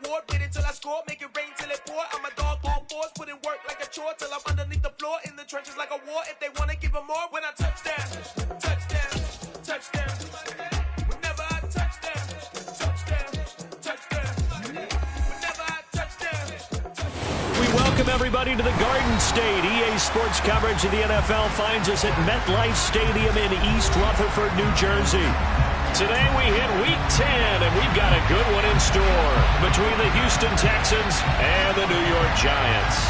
board, wait until I score, make it rain till it pour. I'm a dog on fours, put in work like a chore till I'm underneath the floor, in the trenches like a war. If they wanna give them more, when I touch down, touchdown, touchdown. Whenever I touch down, touchdown, touchdown. Whenever I touch down. We welcome everybody to the Garden State. EA Sports coverage of the NFL finds us at MetLife Stadium in East Rutherford, New Jersey. Today we hit Week 10, and we've got a good one in store between the Houston Texans and the New York Giants.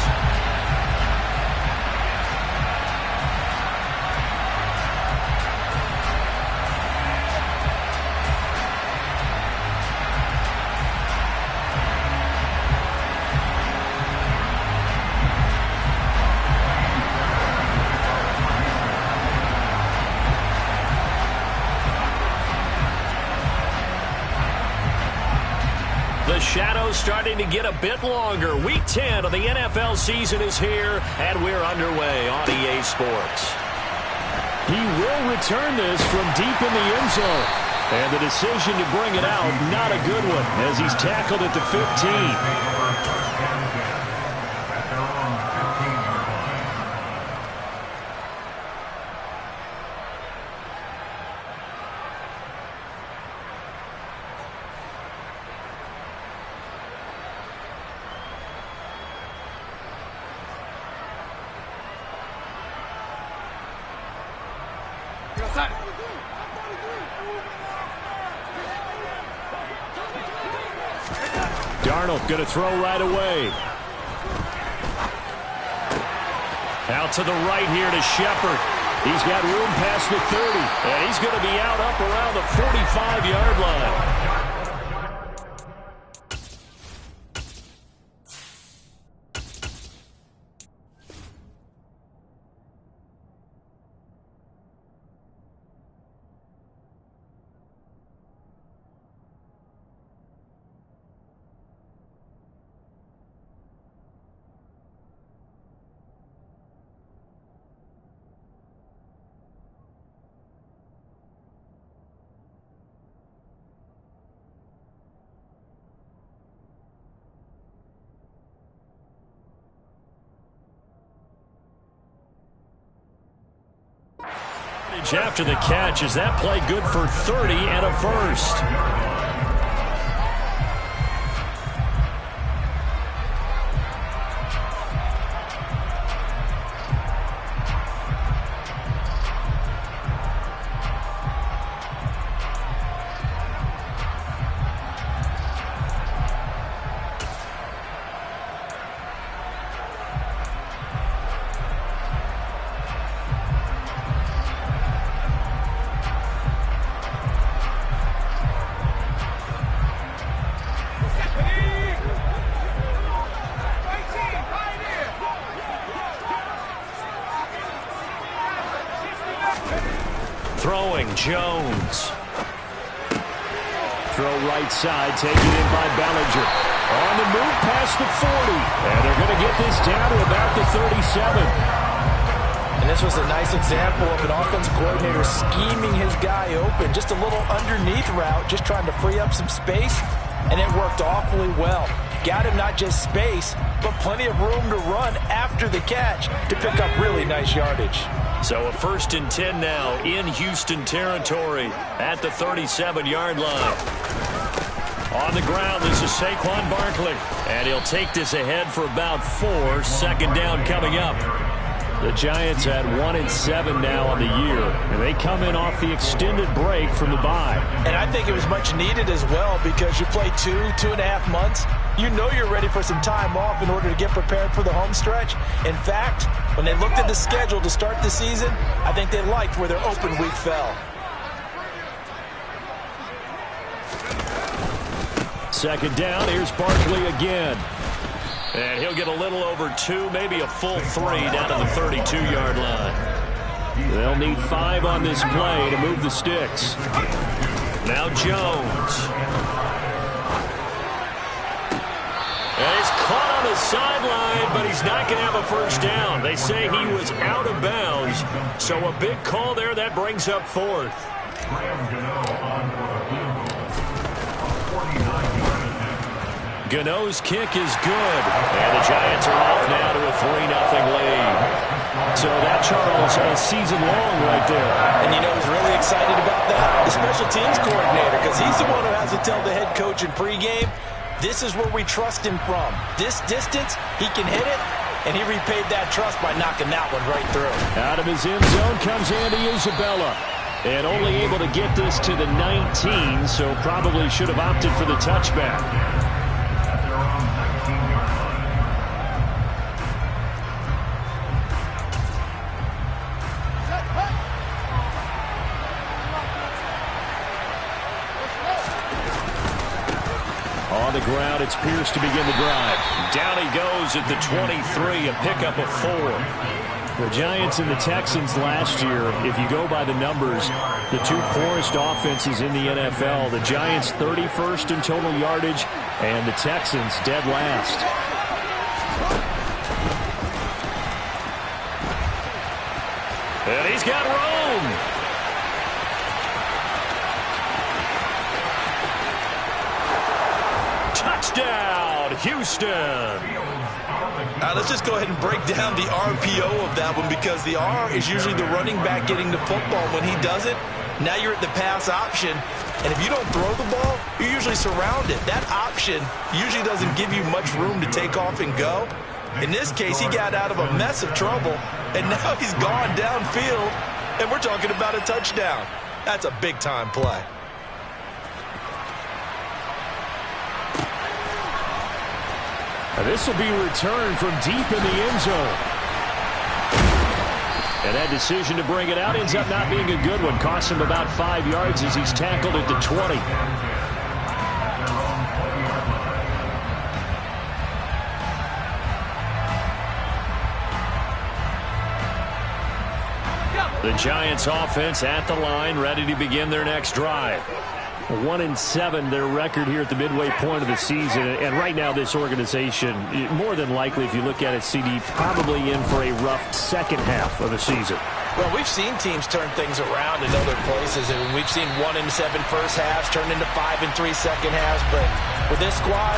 The shadow's starting to get a bit longer. Week 10 of the NFL season is here, and we're underway on EA Sports. He will return this from deep in the end zone. And the decision to bring it out, not a good one, as he's tackled at the 15. Darnold going to throw right away. Out to the right here to Shepard. He's got room past the 30, and he's going to be out up around the 45-yard line. After the catch, is that play good for 30 and a first? Throwing, Jones. Throw right side, taken in by Bellinger. On the move past the 40. And they're going to get this down to about the 37. And this was a nice example of an offensive coordinator scheming his guy open. Just a little underneath route, just trying to free up some space. And it worked awfully well. Got him not just space, but plenty of room to run after the catch to pick up really nice yardage. So a 1st and 10 now in Houston territory at the 37-yard line. On the ground, this is Saquon Barkley. And he'll take this ahead for about 4. 2nd down coming up. The Giants at 1-7 now on the year. And they come in off the extended break from the bye. And I think it was much needed as well because you play 2.5 months. You know you're ready for some time off in order to get prepared for the home stretch. In fact, when they looked at the schedule to start the season, I think they liked where their open week fell. 2nd down, here's Barkley again. And he'll get a little over 2, maybe a full 3 down to the 32-yard line. They'll need 5 on this play to move the sticks. Now Jones. And he's caught on the sideline, but he's not going to have a first down. They say he was out of bounds. So a big call there. That brings up 4th. Gano's kick is good. And the Giants are off now to a 3-0 lead. So that, Charles, a season long right there. And you know who's really excited about that? The special teams coordinator, because he's the one who has to tell the head coach in pregame, this is where we trust him from. This distance, he can hit it, and he repaid that trust by knocking that one right through. Out of his end zone comes Andy Isabella. And only able to get this to the 19, so probably should have opted for the touchback. On the ground, it's Pierce to begin the drive. Down he goes at the 23, a pickup of 4. The Giants and the Texans last year, if you go by the numbers, the two poorest offenses in the NFL. The Giants 31st in total yardage, and the Texans dead last. And he's got room. Touchdown, Houston. Let's just go ahead and break down the RPO of that one, because the R is usually the running back getting the football. When he does it, now you're at the pass option. And if you don't throw the ball, you're usually surrounded. That option usually doesn't give you much room to take off and go. In this case, he got out of a mess of trouble, and now he's gone downfield, and we're talking about a touchdown. That's a big-time play. This will be returned from deep in the end zone. And that decision to bring it out ends up not being a good one. Costs him about 5 yards as he's tackled at the 20. The Giants offense at the line, ready to begin their next drive. 1-7 their record here at the midway point of the season, and right now this organization, more than likely, if you look at it, CD, probably in for a rough second half of the season. Well, we've seen teams turn things around in other places, and we've seen 1-7 first halves turn into 5-3 second halves, but with this squad,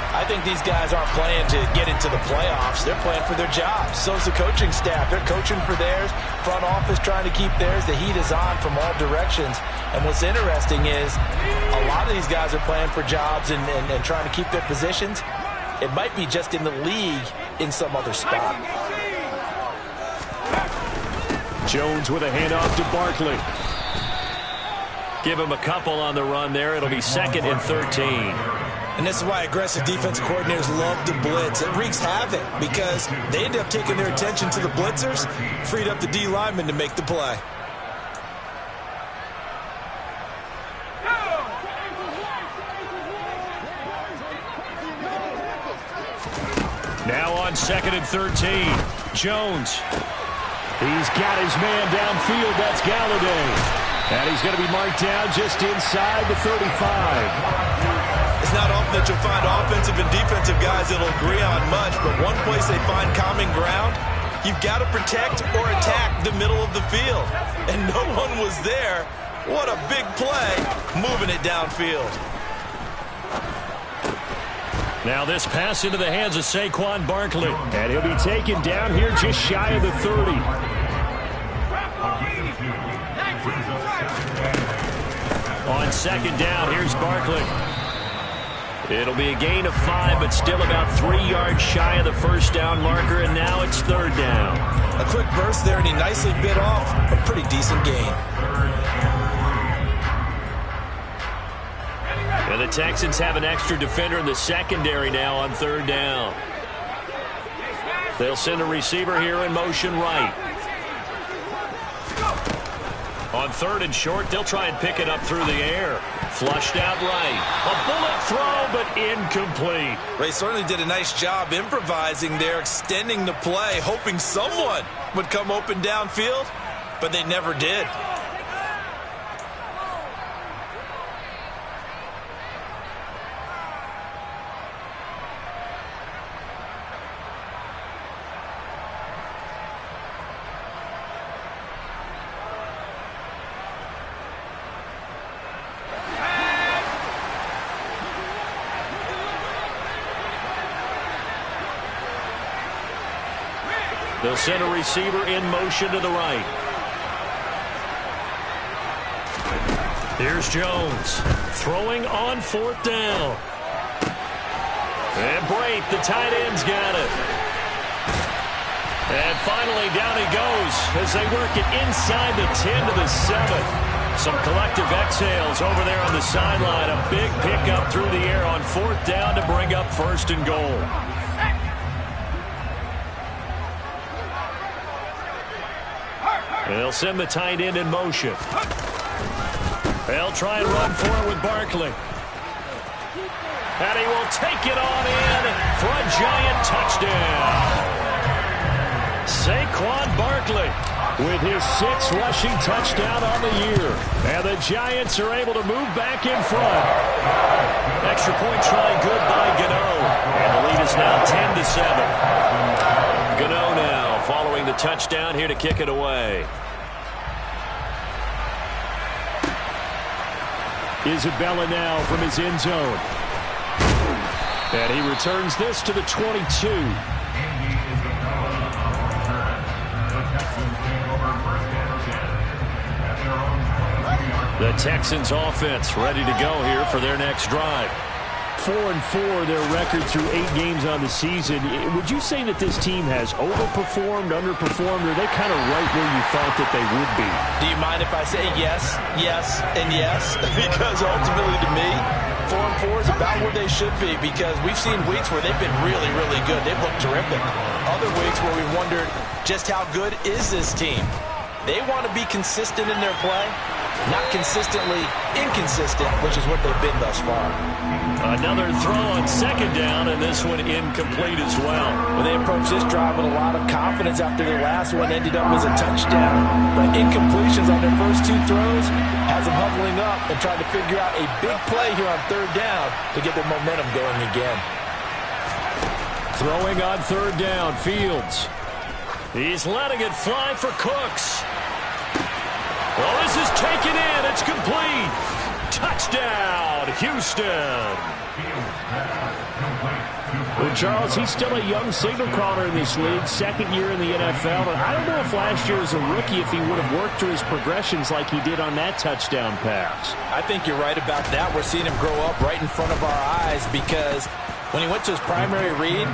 I think these guys aren't playing to get into the playoffs. They're playing for their jobs. So is the coaching staff. They're coaching for theirs. Front office trying to keep theirs. The heat is on from all directions. And what's interesting is a lot of these guys are playing for jobs and trying to keep their positions. It might be just in the league in some other spot. Jones with a handoff to Barkley. Give him a couple on the run there. It'll be 2nd and 13. And this is why aggressive defensive coordinators love to blitz. It wreaks havoc because they end up taking their attention to the blitzers, freed up the D lineman to make the play. Now on 2nd and 13. Jones. He's got his man downfield. That's Galladay. And he's going to be marked down just inside the 35. It's not often that you'll find offensive and defensive guys that'll agree on much, but one place they find common ground, you've got to protect or attack the middle of the field. And no one was there. What a big play, moving it downfield. Now this pass into the hands of Saquon Barkley. And he'll be taken down here just shy of the 30. On 2nd down, here's Barkley. It'll be a gain of 5, but still about 3 yards shy of the first down marker, and now it's 3rd down. A quick burst there, and he nicely bit off a pretty decent gain. And the Texans have an extra defender in the secondary now on 3rd down. They'll send a receiver here in motion right. On 3rd and short, they'll try and pick it up through the air. Flushed out right. A bullet throw, but incomplete. Ray certainly did a nice job improvising there, extending the play, hoping someone would come open downfield, but they never did. They'll send a receiver in motion to the right. Here's Jones throwing on 4th down. And Brate, the tight end's got it. And finally down he goes as they work it inside the 10 to the 7. Some collective exhales over there on the sideline. A big pickup through the air on 4th down to bring up 1st and goal. And they'll send the tight end in motion. They'll try and run for it with Barkley. And he will take it on in for a giant touchdown. Saquon Barkley with his 6th rushing touchdown on the year. And the Giants are able to move back in front. Extra point try good by Gano. And the lead is now 10 to 7. Gano now following the touchdown here to kick it away. Isabella now from his end zone. And he returns this to the 22. The Texans offense ready to go here for their next drive. 4-4 their record through 8 games on the season. Would you say that this team has overperformed, underperformed, or are they kind of right where you thought that they would be? Do you mind if I say yes, yes, and yes? Because ultimately to me, 4-4 is about where they should be, because we've seen weeks where they've been really, really good. They've looked terrific. Other weeks where we wondered just how good is this team. They want to be consistent in their play, not consistently inconsistent, which is what they've been thus far. Another throw on 2nd down, and this one incomplete as well. Well, they approached this drive with a lot of confidence after their last one ended up as a touchdown. But incompletions on their first 2 throws has them huddling up and trying to figure out a big play here on 3rd down to get their momentum going again. Throwing on 3rd down, Fields. He's letting it fly for Cooks. Well, this is taken in. It's complete. Touchdown, Houston. Well, Charles, he's still a young signal caller in this league, 2nd year in the NFL. And I don't know if last year as a rookie if he would have worked through his progressions like he did on that touchdown pass. I think you're right about that. We're seeing him grow up right in front of our eyes, because when he went to his primary read,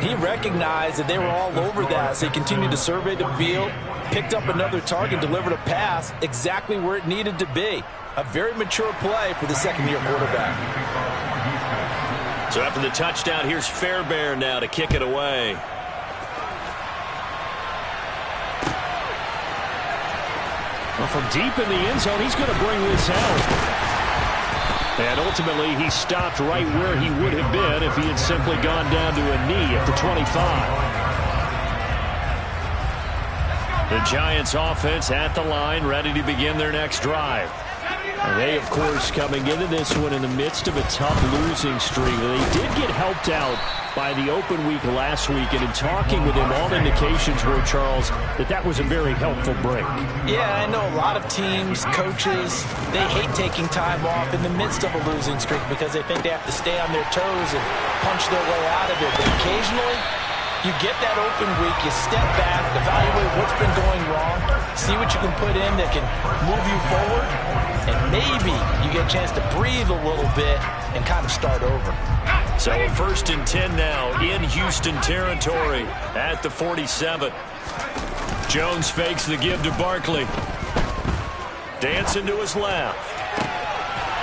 he recognized that they were all over that. So he continued to survey the field, picked up another target, delivered a pass exactly where it needed to be. A very mature play for the 2nd-year quarterback. So after the touchdown, here's Fairbairn now to kick it away. Well, from deep in the end zone, he's going to bring this out. And ultimately, he stopped right where he would have been if he had simply gone down to a knee at the 25. The Giants offense at the line, ready to begin their next drive. And they, of course, coming into this one in the midst of a tough losing streak. They did get helped out by the open week last week, and in talking with him, all indications were, Charles, that was a very helpful break. Yeah, I know a lot of teams, coaches, they hate taking time off in the midst of a losing streak because they think they have to stay on their toes and punch their way out of it. But occasionally, you get that open week, you step back, evaluate what's been going wrong, see what you can put in that can move you forward, and maybe you get a chance to breathe a little bit and kind of start over. So 1st and 10 now in Houston territory at the 47. Jones fakes the give to Barkley. Dancing to his left.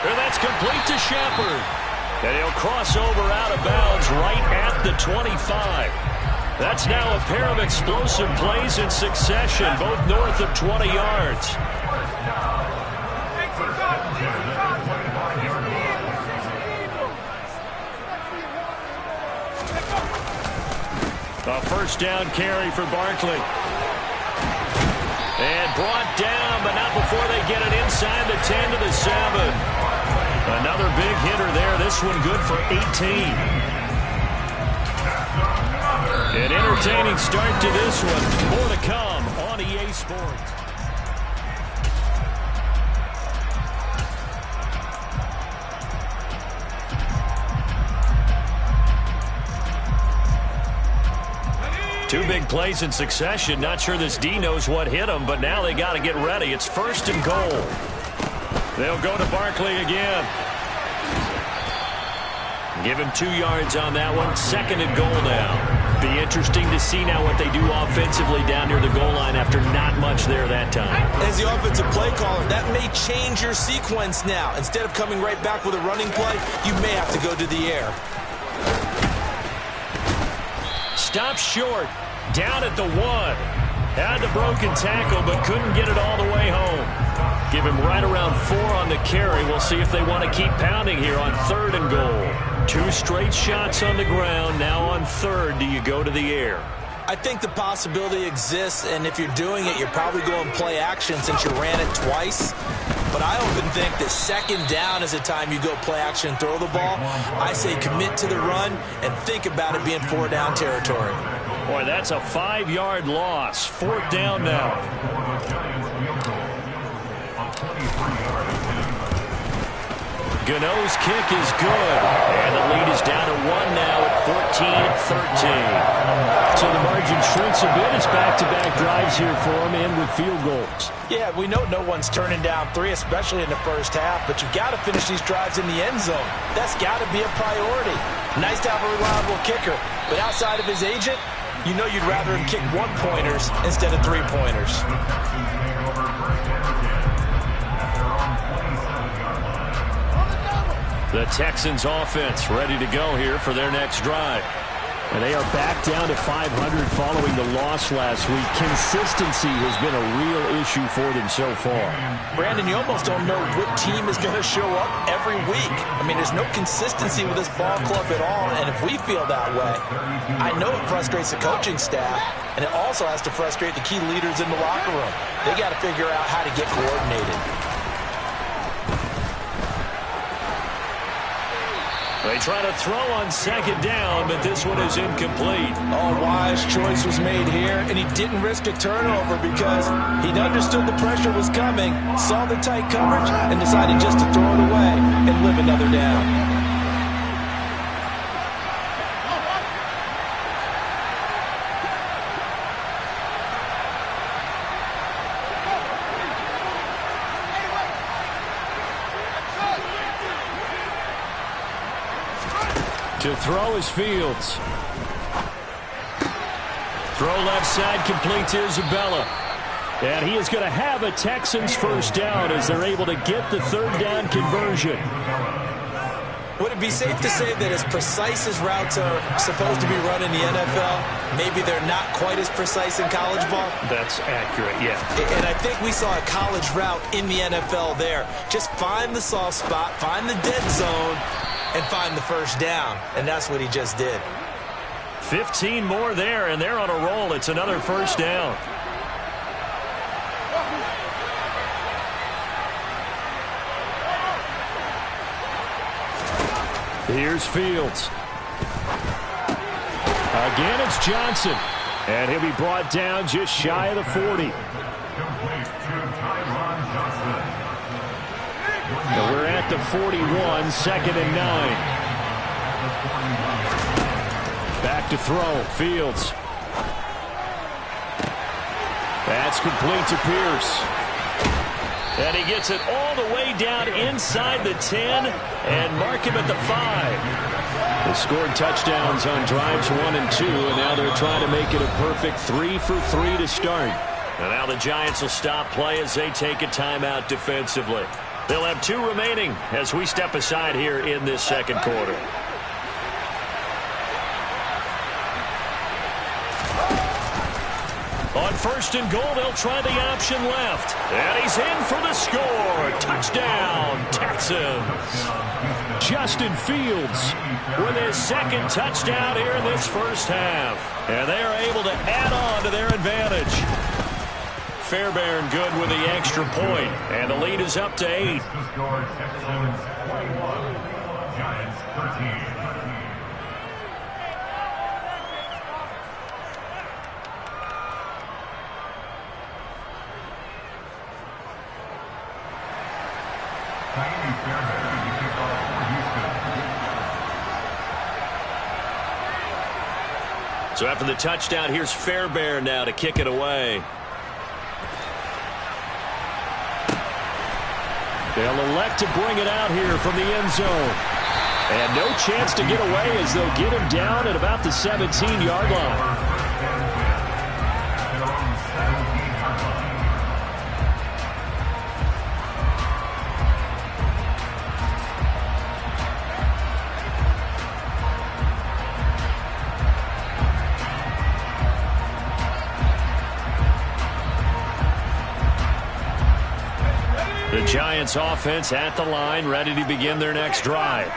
And that's complete to Shepard. And he'll cross over out of bounds right at the 25. That's now a pair of explosive plays in succession, both north of 20 yards. A 1st down carry for Barkley. And brought down, but not before they get it inside the 10 to the 7. Another big hitter there. This one good for 18. An entertaining start to this one. More to come on EA Sports. Two big plays in succession. Not sure this D knows what hit him, but now they got to get ready. It's 1st and goal. They'll go to Barkley again. Give him 2 yards on that one. 2nd and goal now. Be interesting to see now what they do offensively down near the goal line after not much there that time. As the offensive play caller, that may change your sequence now. Instead of coming right back with a running play, you may have to go to the air. Stop short. Down at the 1. Had the broken tackle, but couldn't get it all the way home. Give him right around 4 on the carry. We'll see if they want to keep pounding here on 3rd and goal. 2 straight shots on the ground. Now on 3rd, do you go to the air? I think the possibility exists, and if you're doing it, you're probably going play action since you ran it twice. But I often think that 2nd down is the time you go play action and throw the ball. I say commit to the run and think about it being 4 down territory. Boy, that's a 5-yard loss. 4th down now. Gano's kick is good. And the lead is down to 1 now at 14-13. So the margin shrinks a bit. It's back-to-back drives here for them and with field goals. Yeah, we know no one's turning down 3, especially in the first half, but you've got to finish these drives in the end zone. That's got to be a priority. Nice to have a reliable kicker, but outside of his agent, you know you'd rather him kick 1-pointers instead of 3-pointers. The Texans offense ready to go here for their next drive. And they are back down to 500 following the loss last week. Consistency has been a real issue for them so far. Brandon, you almost don't know what team is going to show up every week. I mean, there's no consistency with this ball club at all, and if we feel that way, I know it frustrates the coaching staff, and it also has to frustrate the key leaders in the locker room. They got to figure out how to get coordinated. They try to throw on 2nd down, but this one is incomplete. Oh, wise choice was made here, and he didn't risk a turnover because he understood the pressure was coming, saw the tight coverage, and decided just to throw it away and live another down. To throw is Fields. Throw left side, complete to Isabella. And he is going to have a Texans 1st down as they're able to get the 3rd down conversion. Would it be safe to say that as precise as routes are supposed to be run in the NFL, maybe they're not quite as precise in college ball? That's accurate, yeah. And I think we saw a college route in the NFL there. Just find the soft spot, find the dead zone, and find the 1st down. And that's what he just did. 15 more there, and they're on a roll. It's another 1st down. Here's Fields. Again, it's Johnson. And he'll be brought down just shy of the 40. And we're at the 41, 2nd and 9. Back to throw, Fields. That's complete to Pierce. And he gets it all the way down inside the 10 and mark him at the 5. They scored touchdowns on drives 1 and 2, and now they're trying to make it a perfect 3 for 3 to start. And now the Giants will stop play as they take a timeout defensively. They'll have 2 remaining as we step aside here in this 2nd quarter. On 1st and goal, they'll try the option left. And he's in for the score. Touchdown, Texans. Justin Fields with his 2nd touchdown here in this 1st half. And they are able to add on to their advantage. Fairbairn good with the extra point. And the lead is up to 8. So after the touchdown, here's Fairbairn now to kick it away. They'll elect to bring it out here from the end zone. And no chance to get away as they'll get him down at about the 17-yard line. The Giants offense at the line, ready to begin their next drive.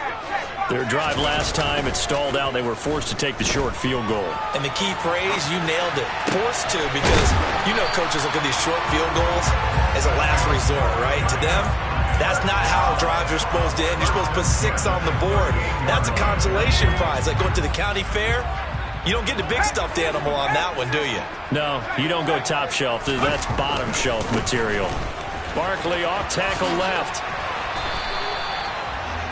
Their drive last time, it stalled out. They were forced to take the short field goal. And the key phrase, you nailed it. Forced to, because you know coaches look at these short field goals as a last resort, right? To them, that's not how drives are supposed to end. You're supposed to put 6 on the board. That's a consolation prize. Like going to the county fair, you don't get the big stuffed animal on that one, do you? No, you don't go top shelf. That's bottom shelf material. Barkley off tackle left.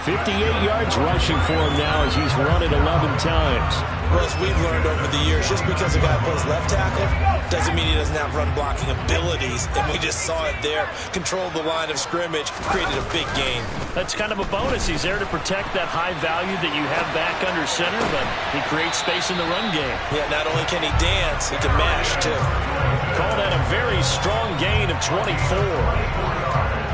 58 yards rushing for him now as he's run it 11 times. Russ, we've learned over the years, just because a guy plays left tackle doesn't mean he doesn't have run blocking abilities. And we just saw it there. Controlled the line of scrimmage, created a big gain. That's kind of a bonus. He's there to protect that high value that you have back under center, but he creates space in the run game. Yeah, not only can he dance, he can mash, too. Call that a very strong gain of 24.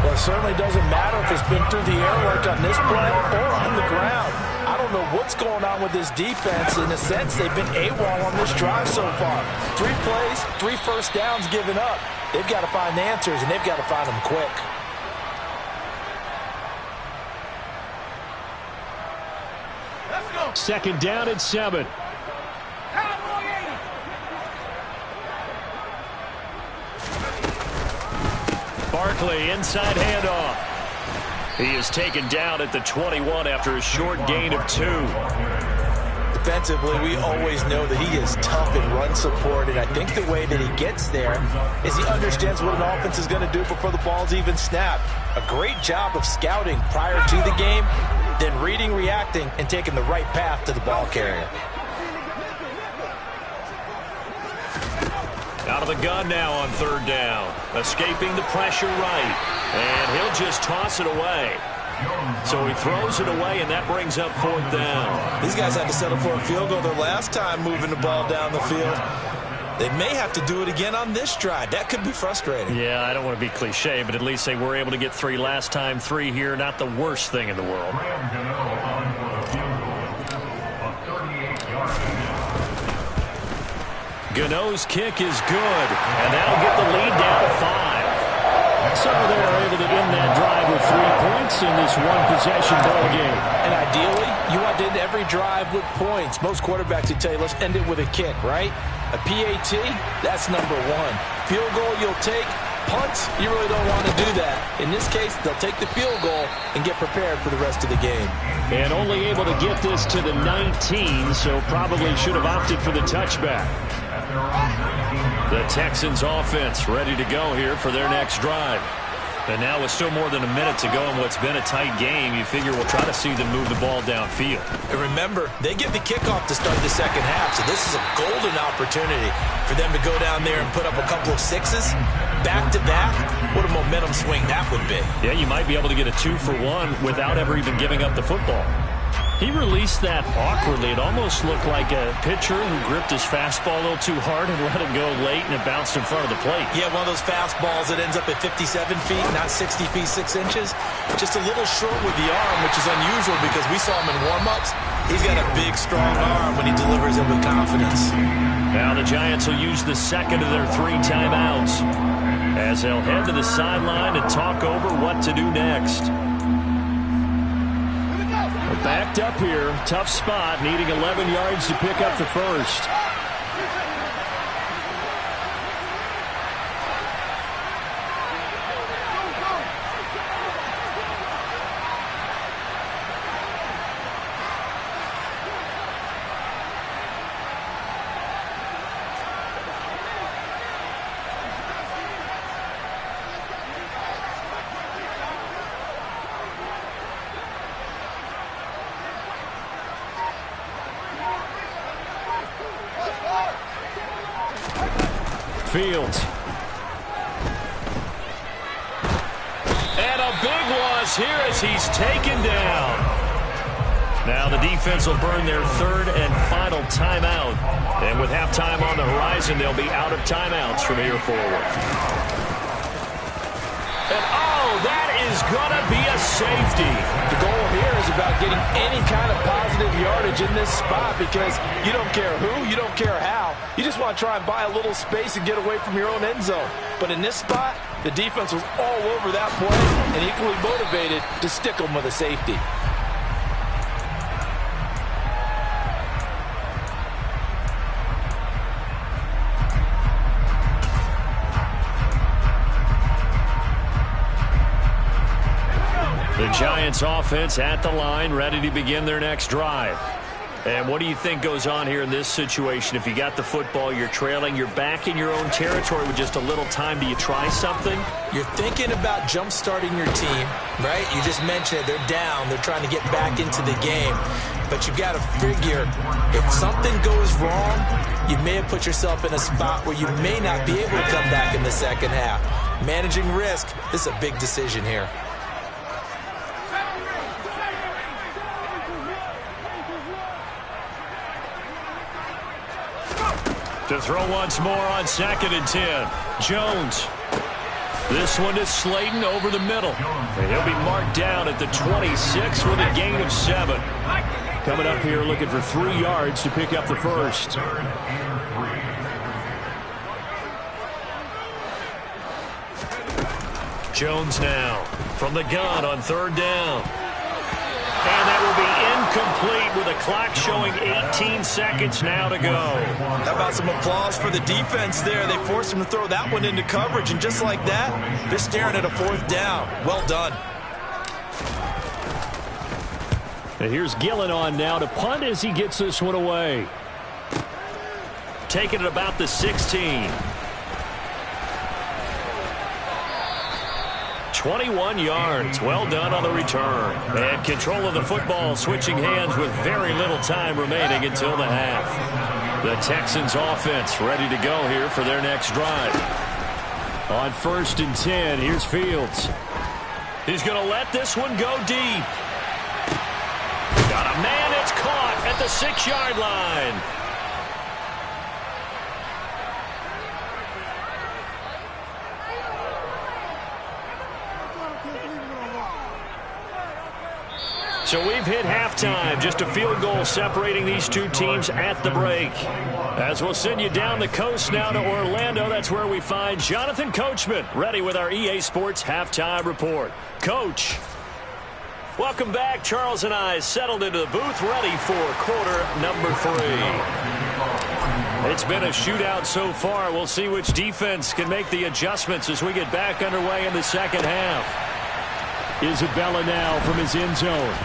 Well, it certainly doesn't matter if it's been through the air like on this play or on the ground. I don't know what's going on with this defense. In a sense, they've been AWOL on this drive so far. 3 plays, 3 first downs given up. They've got to find answers, and they've got to find them quick. Let's go. Second down at 7. Barkley, inside handoff. He is taken down at the 21 after a short gain of 2. Defensively, we always know that he is tough in run support, and I think the way that he gets there is he understands what an offense is going to do before the ball's even snapped. A great job of scouting prior to the game, then reading, reacting, and taking the right path to the ball carrier. Out of the gun now on 3rd down. Escaping the pressure right. And he'll just toss it away. So he throws it away, and that brings up 4th down. These guys had to settle for a field goal their last time moving the ball down the field. They may have to do it again on this drive. That could be frustrating. Yeah, I don't want to be cliche, but at least they were able to get 3 last time. 3 here, not the worst thing in the world. Gano's kick is good, and that'll get the lead down to 5. So they're able to end that drive with 3 points in this one-possession ball game. And ideally, you want to end every drive with points. Most quarterbacks would tell you, let's end it with a kick, right? A PAT, that's number 1. Field goal you'll take. Punts, you really don't want to do that. In this case, they'll take the field goal and get prepared for the rest of the game. And only able to get this to the 19, so probably should have opted for the touchback. The Texans offense ready to go here for their next drive. And now with still more than a minute to go in what's been a tight game, you figure we'll try to see them move the ball downfield. And remember, they get the kickoff to start the second half, so this is a golden opportunity for them to go down there and put up a couple of 6s back-to-back. What a momentum swing that would be. Yeah, you might be able to get a 2-for-1 without ever even giving up the football. He released that awkwardly. It almost looked like a pitcher who gripped his fastball a little too hard and let it go late, and it bounced in front of the plate. Yeah, one of those fastballs that ends up at 57 feet, not 60 feet 6 inches. Just a little short with the arm, which is unusual because we saw him in warm-ups. He's got a big, strong arm when he delivers it with confidence. Now the Giants will use the second of their 3 timeouts as they'll head to the sideline and talk over what to do next. Backed up here, tough spot, needing 11 yards to pick up the first. Fields. And a big loss here as he's taken down. Now the defense will burn their third and final timeout. And with halftime on the horizon, they'll be out of timeouts from here forward. And oh, that is going to be a safety. The goal here is about getting any kind of positive yardage in this spot because you don't care who, you don't care how. You just want to try and buy a little space and get away from your own end zone. But in this spot, the defense was all over that play and equally motivated to stick them with a safety. The Giants offense at the line, ready to begin their next drive. And what do you think goes on here in this situation? If you got the football, you're trailing, you're back in your own territory with just a little time. Do you try something? You're thinking about jump-starting your team, right? You just mentioned it. They're down. They're trying to get back into the game. But you've got to figure, if something goes wrong, you may have put yourself in a spot where you may not be able to come back in the second half. Managing risk, this is a big decision here. To throw once more on 2nd and 10. Jones. This one is Slayton over the middle. And he'll be marked down at the 26 with a gain of 7. Coming up here looking for 3 yards to pick up the first. Jones now from the gun on 3rd down. And that will be incomplete with a clock showing 18 seconds now to go. How about some applause for the defense there? They forced him to throw that one into coverage, and just like that, they're staring at a 4th down. Well done. And here's Gillen on now to punt as he gets this one away. Taking it about the 16. 21 yards. Well done on the return. And control of the football switching hands with very little time remaining until the half. The Texans offense ready to go here for their next drive. On 1st and 10, here's Fields. He's going to let this one go deep. Got a man that's caught at the 6-yard line. So we've hit halftime. Just a field goal separating these two teams at the break. As we'll send you down the coast now to Orlando, that's where we find Jonathan Coachman, ready with our EA Sports Halftime Report. Coach, welcome back. Charles and I settled into the booth, ready for quarter number 3. It's been a shootout so far. We'll see which defense can make the adjustments as we get back underway in the second half. Isabella now from his end zone.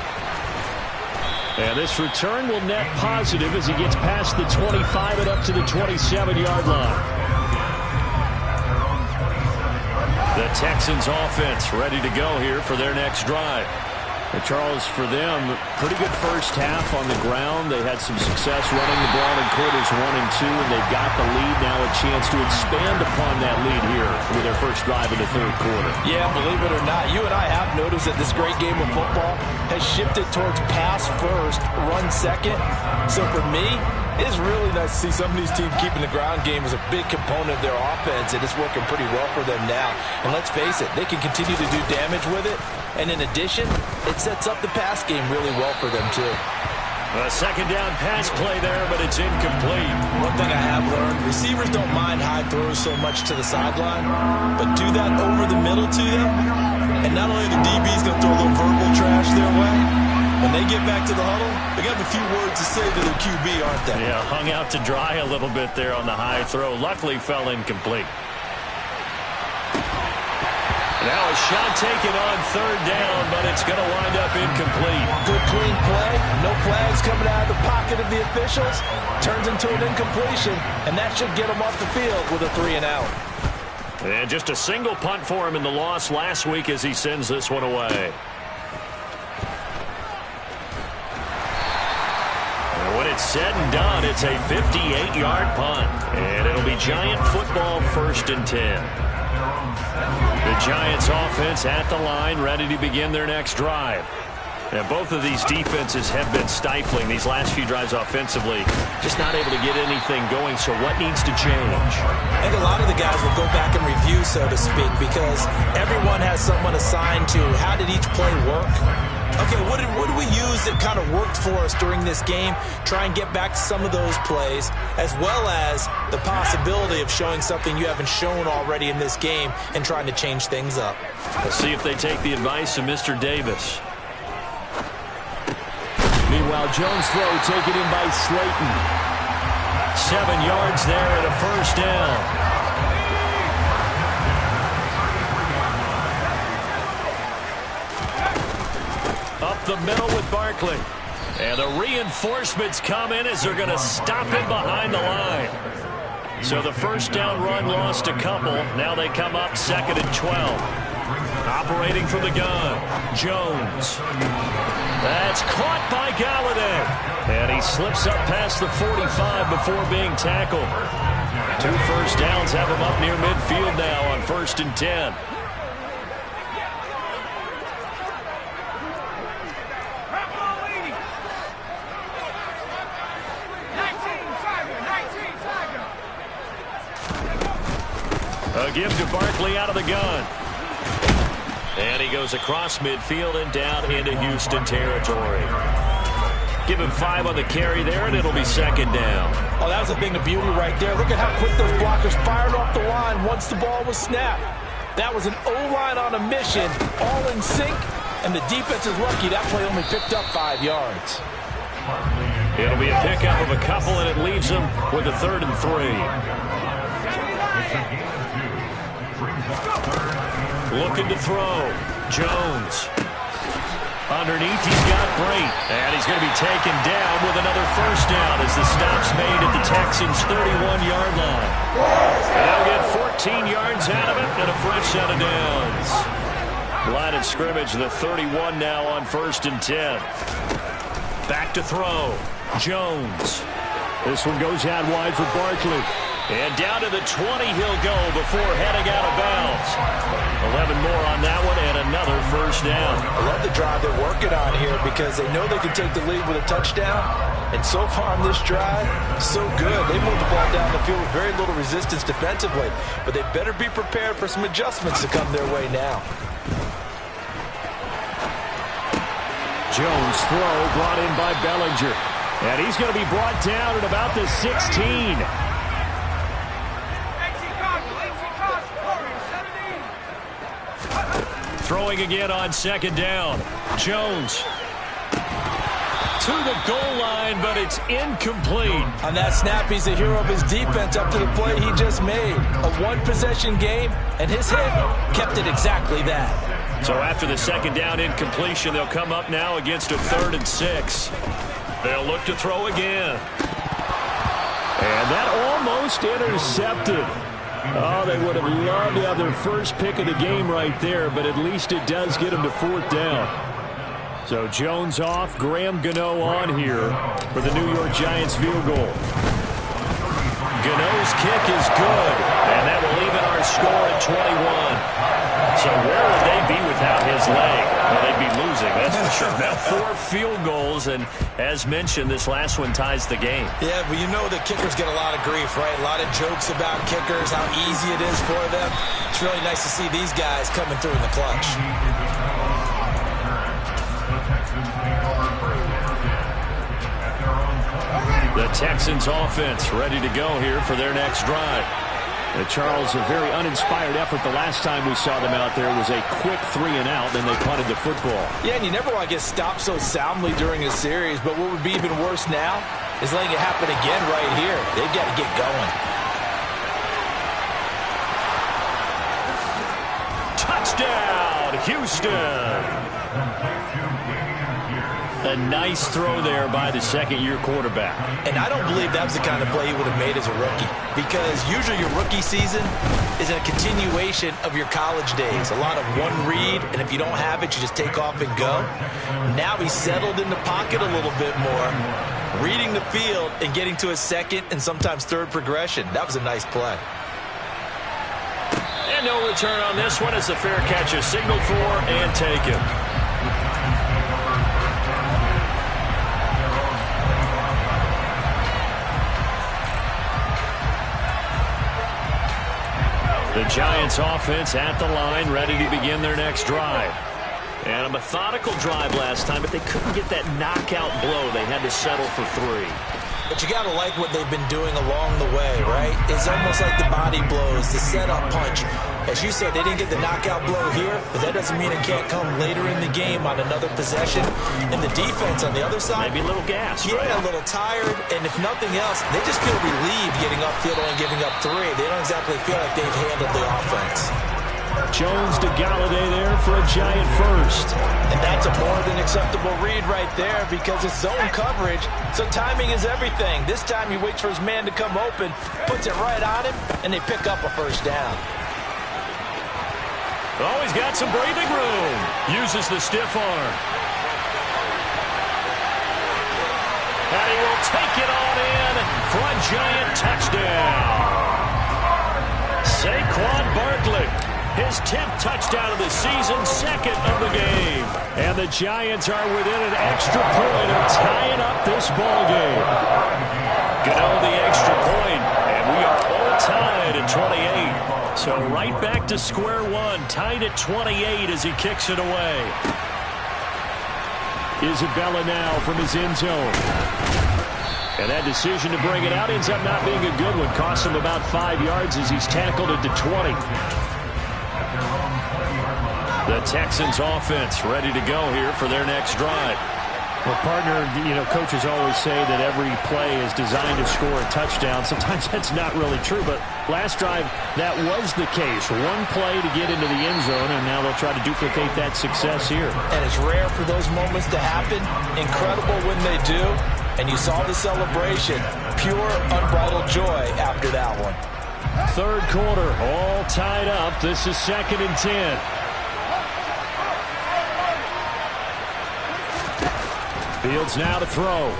And this return will net positive as he gets past the 25 and up to the 27-yard line. The Texans offense ready to go here for their next drive. And Charles, for them, pretty good first half on the ground. They had some success running the ball in quarters 1 and 2, and they've got the lead. Now a chance to expand upon that lead here with their first drive in the 3rd quarter. Yeah, believe it or not, you and I have noticed that this great game of football has shifted towards pass first, run second. So for me, it is really nice to see some of these teams keeping the ground game as a big component of their offense, and it's working pretty well for them now. And let's face it, they can continue to do damage with it. And in addition, it sets up the pass game really well for them, too. A 2nd down pass play there, but it's incomplete. One thing I have learned, receivers don't mind high throws so much to the sideline, but do that over the middle to them, and not only the DB's going to throw a little verbal trash their way, when they get back to the huddle, they got a few words to say to their QB, aren't they? Yeah, hung out to dry a little bit there on the high throw. Luckily, fell incomplete. Now a shot taken on 3rd down, but it's going to wind up incomplete. Good clean play. No flags coming out of the pocket of the officials. Turns into an incompletion, and that should get them off the field with a 3 and out. And just a single punt for him in the loss last week as he sends this one away. And when it's it's said and done, it's a 58-yard punt. And it'll be Giant football, 1st and 10. The Giants offense at the line, ready to begin their next drive. And both of these defenses have been stifling these last few drives offensively. Just not able to get anything going, so what needs to change? I think a lot of the guys will go back and review, so to speak, because everyone has someone assigned to how did each play work. Okay, what did we use that kind of worked for us during this game? Try and get back to some of those plays, as well as the possibility of showing something you haven't shown already in this game and trying to change things up. Let's see if they take the advice of Mr. Davis. Meanwhile, Jones' throw taken in by Slayton. 7 yards there and a 1st down. Up the middle with Barkley. And the reinforcements come in as they're going to stop him behind the line. So the 1st down run lost a couple. Now they come up 2nd and 12. Operating from the gun, Jones. That's caught by Galladay. And he slips up past the 45 before being tackled. 2 first downs have him up near midfield now on 1st and 10. A give to Barkley out of the gun. And he goes across midfield and down into Houston territory. Give him 5 on the carry there, and it'll be 2nd down. Oh, that was a thing of beauty right there. Look at how quick those blockers fired off the line once the ball was snapped. That was an O-line on a mission, all in sync, and the defense is lucky that play only picked up 5 yards. It'll be a pickup of a couple, and it leaves them with a 3rd and 3. Looking to throw. Jones. Underneath, he's got Brate. And he's going to be taken down with another 1st down as the stop's made at the Texans' 31-yard line. They'll get 14 yards out of it and a fresh set of downs. Line of scrimmage, the 31 now on 1st and 10. Back to throw. Jones. This one goes out wide for Barkley. And down to the 20 he'll go before heading out of bounds. 11 more on that one and another 1st down. I love the drive they're working on here because they know they can take the lead with a touchdown. And so far on this drive, so good. They moved the ball down the field with very little resistance defensively. But they better be prepared for some adjustments to come their way now. Jones' throw brought in by Bellinger. And he's going to be brought down at about the 16. Throwing again on 2nd down. Jones to the goal line, but it's incomplete. On that snap, he's the hero of his defense up to the play he just made. A 1-possession game, and his hit kept it exactly that. So after the 2nd down incompletion, they'll come up now against a 3rd and 6. They'll look to throw again. And that almost intercepted. Oh, they would have loved to have their first pick of the game right there, but at least it does get them to 4th down. So Jones off, Graham Gano on here for the New York Giants field goal. Gano's kick is good, and that will even our score at 21. So where would they be without his leg? Well, they'd be losing, that's for sure. Now 4 field goals, and as mentioned, this last one ties the game. Yeah, but you know the kickers get a lot of grief, right? A lot of jokes about kickers, how easy it is for them. It's really nice to see these guys coming through in the clutch. The Texans offense ready to go here for their next drive. Charles, a very uninspired effort the last time we saw them out there was a quick 3-and-out, then they punted the football. Yeah, and you never want to get stopped so soundly during a series, but what would be even worse now is letting it happen again right here. They've got to get going. Touchdown, Houston! A nice throw there by the 2nd-year quarterback. And I don't believe that was the kind of play he would have made as a rookie, because usually your rookie season is a continuation of your college days. A lot of one read, and if you don't have it, you just take off and go. Now he's settled in the pocket a little bit more. reading the field and getting to a second and sometimes third progression. That was a nice play. And no return on this one as the fair catch is signaled for and taken. The Giants offense at the line, ready to begin their next drive. And a methodical drive last time, but they couldn't get that knockout blow. They had to settle for 3. But you got to like what they've been doing along the way, right? It's almost like the body blows, the setup punch. As you said, they didn't get the knockout blow here, but that doesn't mean it can't come later in the game on another possession. And the defense on the other side, maybe a little gas, yeah, right? A little tired. And if nothing else, they just feel relieved getting upfield and giving up 3. They don't exactly feel like they've handled the offense. Jones to Galladay there for a Giant first. And that's a more than acceptable read right there because it's zone coverage, so timing is everything. This time he waits for his man to come open, puts it right on him, and they pick up a first down. Oh, he's got some breathing room. Uses the stiff arm. And he will take it on in for a Giant touchdown. Saquon Barkley. His 10th touchdown of the season, 2nd of the game. And the Giants are within an extra point of tying up this ball game. Go the extra point, and we are all tied at 28. So right back to square one, tied at 28 as he kicks it away. Isabella now from his end zone. And that decision to bring it out ends up not being a good one. Costs him about 5 yards as he's tackled it to 20. The Texans offense ready to go here for their next drive. Well, partner, coaches always say that every play is designed to score a touchdown. Sometimes that's not really true, but last drive, that was the case. One play to get into the end zone, and now they'll try to duplicate that success here. And it's rare for those moments to happen. Incredible when they do. And you saw the celebration. Pure, unbridled joy after that one. Third quarter, all tied up. This is 2nd and 10. Fields now to throw.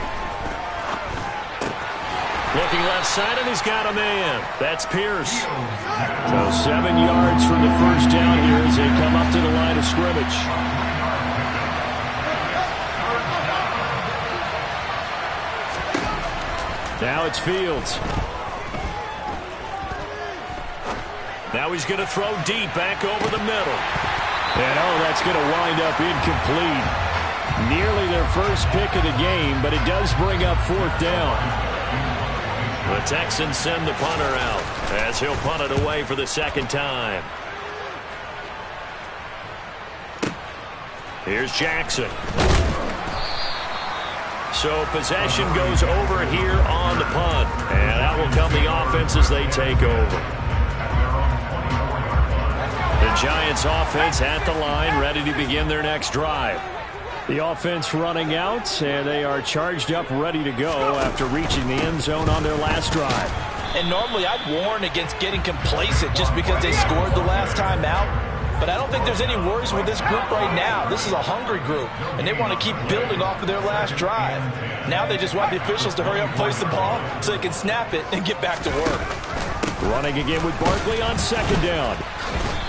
Looking left side, and he's got a man. That's Pierce. So 7 yards from the first down here as they come up to the line of scrimmage. Now it's Fields. Now he's going to throw deep back over the middle. And that's going to wind up incomplete. Nearly their first pick of the game, but it does bring up 4th down. The Texans send the punter out as he'll punt it away for the 2nd time. Here's Jackson. So possession goes over here on the punt, and that will come the offense as they take over. The Giants offense at the line, ready to begin their next drive. The offense running out, and they are charged up, ready to go after reaching the end zone on their last drive. And normally I'd warn against getting complacent just because they scored the last time out. But I don't think there's any worries with this group right now. This is a hungry group, and they want to keep building off of their last drive. Now they just want the officials to hurry up and place the ball so they can snap it and get back to work. Running again with Barkley on 2nd down.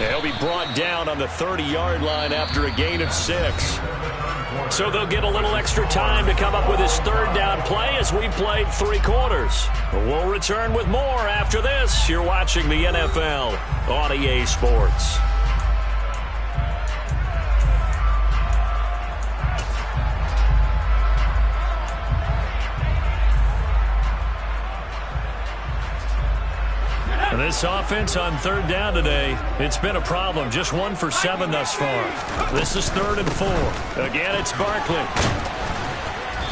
And he'll be brought down on the 30-yard line after a gain of 6. So they'll get a little extra time to come up with his 3rd down play as we played 3 quarters. We'll return with more after this. You're watching the NFL on EA Sports. This offense on 3rd down today, it's been a problem. Just 1 for 7 thus far. This is 3rd and 4. Again, it's Barkley.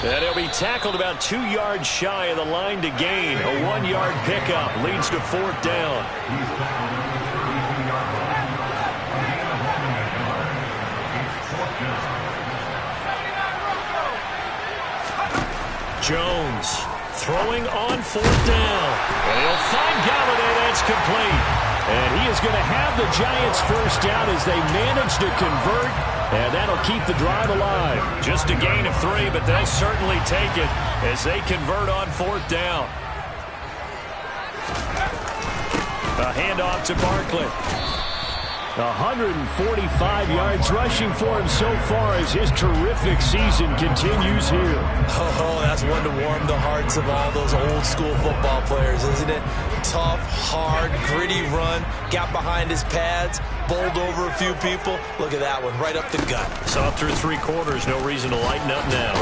And he'll be tackled about 2 yards shy of the line to gain. A 1-yard pickup leads to 4th down. Jones throwing on 4th down. And he'll find Galladay. That's complete. And he is going to have the Giants first down as they manage to convert, and that'll keep the drive alive. Just a gain of 3, but they'll certainly take it as they convert on 4th down. A handoff to Barkley. 145 yards rushing for him so far as his terrific season continues here. Oh, that's one to warm the hearts of all those old school football players, isn't it? Tough, hard, gritty run. Got behind his pads, bowled over a few people. Look at that one, right up the gut. Saw through 3 quarters, no reason to lighten up now.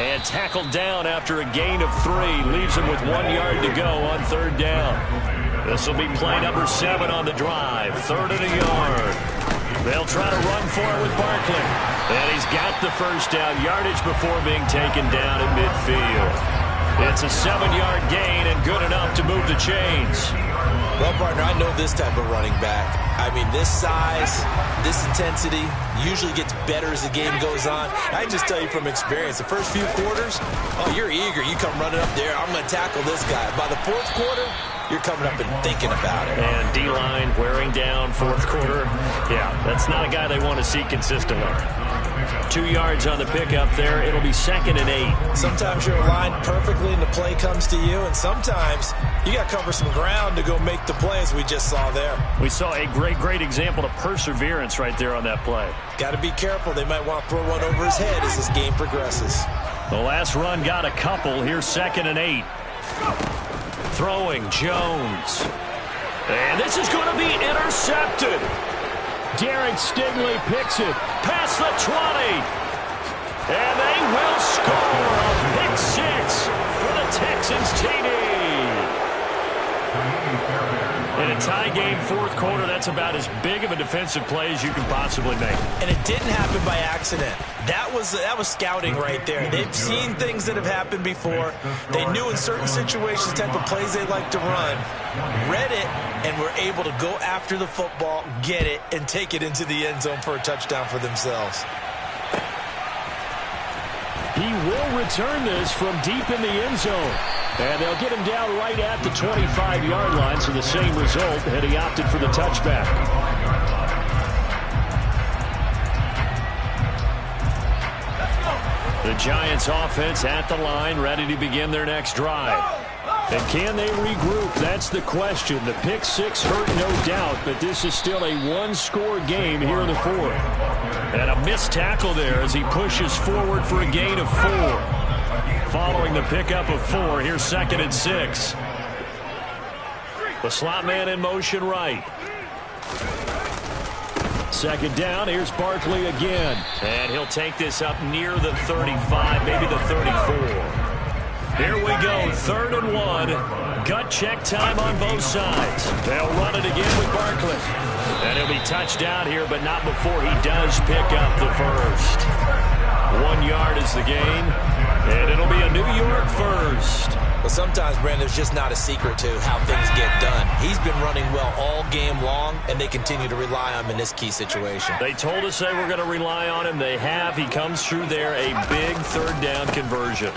And tackled down after a gain of 3. Leaves him with 1 yard to go on 3rd down. This will be play number 7 on the drive. 3rd and a yard. They'll try to run for it with Barkley. And he's got the first down yardage before being taken down at midfield. It's a 7-yard gain and good enough to move the chains. Well, partner, I know this type of running back. I mean, this size, this intensity usually gets better as the game goes on. I can just tell you from experience, the first few quarters, oh, you're eager. You come running up there, I'm going to tackle this guy. By the 4th quarter, you're coming up and thinking about it. And D-line wearing down 4th quarter. Yeah, that's not a guy they want to see consistently. 2 yards on the pickup there. It'll be 2nd and 8. Sometimes you're aligned perfectly and the play comes to you, and sometimes you got to cover some ground to go make the play, as we just saw there. We saw a great example of perseverance right there on that play. Got to be careful. They might want to throw one over his head as this game progresses. The last run got a couple. Here's 2nd and 8. Throwing Jones. And this is going to be intercepted. Derek Stingley picks it past the 20. And they will score a pick 6 for the Texans TD. In a tie game, 4th quarter, that's about as big of a defensive play as you can possibly make. And it didn't happen by accident. That was scouting right there. They've seen things that have happened before. They knew in certain situations the type of plays they like to run, read it, and were able to go after the football, get it, and take it into the end zone for a touchdown for themselves. He will return this from deep in the end zone. And they'll get him down right at the 25-yard line, so the same result, and he opted for the touchback. The Giants offense at the line, ready to begin their next drive. And can they regroup? That's the question. The pick 6 hurt, no doubt, but this is still a one-score game here in the 4th. And a missed tackle there as he pushes forward for a gain of 4. Following the pickup of 4, here's 2nd and 6. The slot man in motion right. 2nd down, here's Barkley again. And he'll take this up near the 35, maybe the 34. Here we go, 3rd and 1. Gut check time on both sides. They'll run it again with Barkley. And he'll be touched down here, but not before he does pick up the first. 1 yard is the gain, and it'll be a New York first. Well, sometimes, Brandon, there's just not a secret to how things get done. He's been running well all game long, and they continue to rely on him in this key situation. They told us they were going to rely on him. They have. He comes through there, a big 3rd down conversion.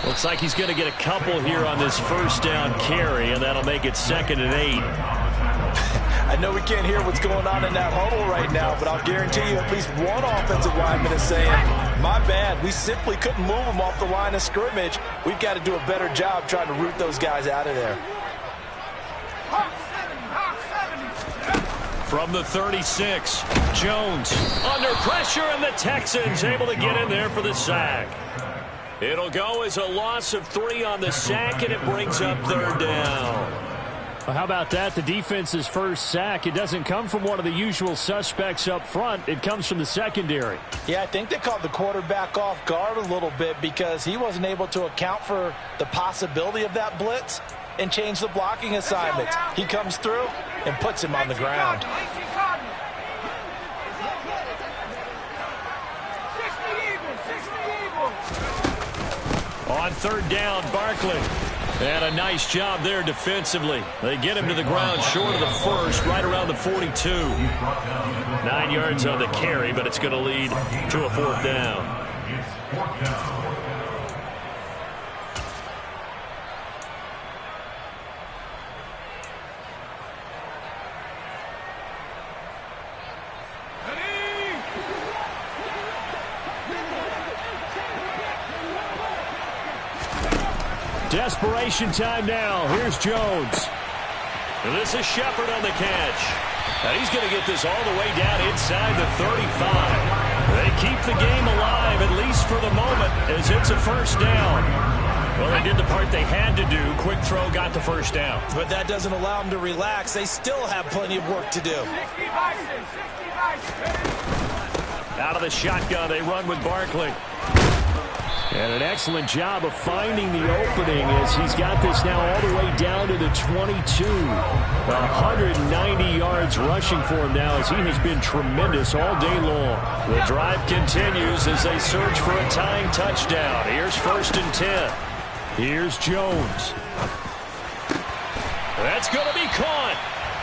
Looks like he's going to get a couple here on this 1st down carry, and that'll make it 2nd and 8. I know we can't hear what's going on in that huddle right now, but I'll guarantee you at least one offensive lineman is saying, my bad, we simply couldn't move them off the line of scrimmage. We've got to do a better job trying to root those guys out of there. From the 36, Jones under pressure, and the Texans able to get in there for the sack. It'll go as a loss of 3 on the sack, and it brings up 3rd down. Well, how about that? The defense's first sack. It doesn't come from one of the usual suspects up front. It comes from the secondary. Yeah, I think they caught the quarterback off guard a little bit because he wasn't able to account for the possibility of that blitz and change the blocking assignments. He comes through and puts him on the ground. On 3rd down, Barkley. And a nice job there defensively. They get him to the ground short of the first, right around the 42. 9 yards on the carry, but it's going to lead to a 4th down. Desperation time now. Here's Jones. And this is Shepard on the catch. And he's going to get this all the way down inside the 35. They keep the game alive, at least for the moment, as it's a first down. Well, they did the part they had to do. Quick throw got the first down. But that doesn't allow them to relax. They still have plenty of work to do. Out of the shotgun, they run with Barkley. And an excellent job of finding the opening as he's got this now all the way down to the 22. 190 yards rushing for him now as he has been tremendous all day long. The drive continues as they search for a tying touchdown. Here's 1st and 10. Here's Jones. That's going to be caught.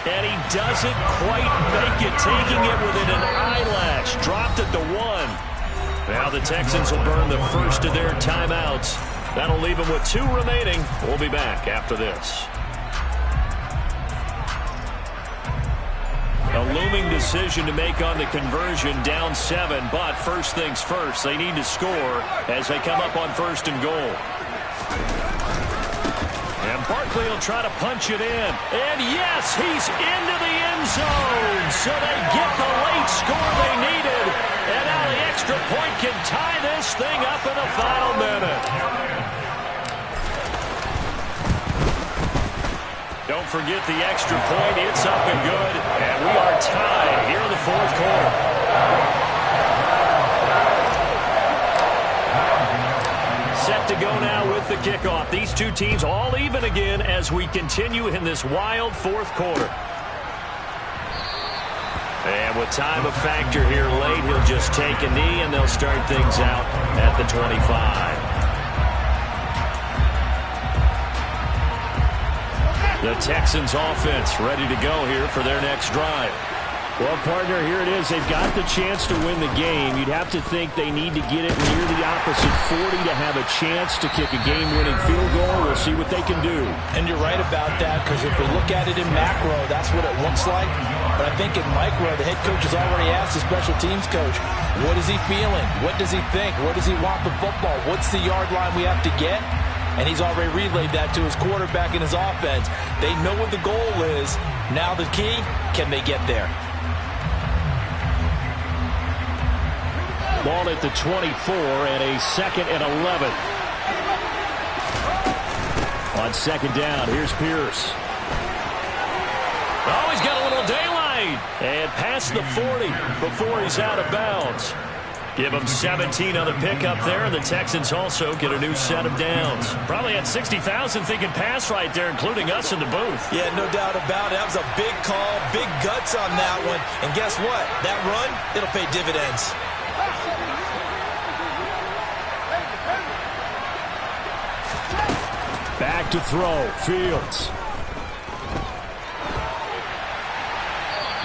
And he doesn't quite make it, taking it within an eyelash. Dropped at the 1. Now the Texans will burn the first of their timeouts. That'll leave them with 2 remaining. We'll be back after this. A looming decision to make on the conversion, down 7. But first things first, they need to score as they come up on 1st and goal. And Barkley will try to punch it in. And yes, he's into the end zone. So they get the late score they needed. And now the extra point can tie this thing up in the final minute. Don't forget the extra point. It's up and good. And we are tied here in the 4th quarter. Set to go now with the kickoff. These two teams all even again as we continue in this wild 4th quarter. And with time a factor here late, he'll just take a knee and they'll start things out at the 25. The Texans offense ready to go here for their next drive. Well, partner, here it is. They've got the chance to win the game. You'd have to think they need to get it near the opposite 40 to have a chance to kick a game-winning field goal. We'll see what they can do. And you're right about that, because if we look at it in macro, that's what it looks like. But I think in micro, the head coach has already asked the special teams coach, what is he feeling? What does he think? Where does he want the football? What's the yard line we have to get? And he's already relayed that to his quarterback and his offense. They know what the goal is. Now the key, can they get there? Ball at the 24 and a 2nd and 11. On 2nd down, here's Pierce. Oh, he's got a little daylight. And past the 40 before he's out of bounds. Give him 17 on the pickup there, and the Texans also get a new set of downs. Probably had 60,000 thinking pass right there, including us in the booth. Yeah, no doubt about it. That was a big call, big guts on that one. And guess what? That run, it'll pay dividends. Back to throw, Fields.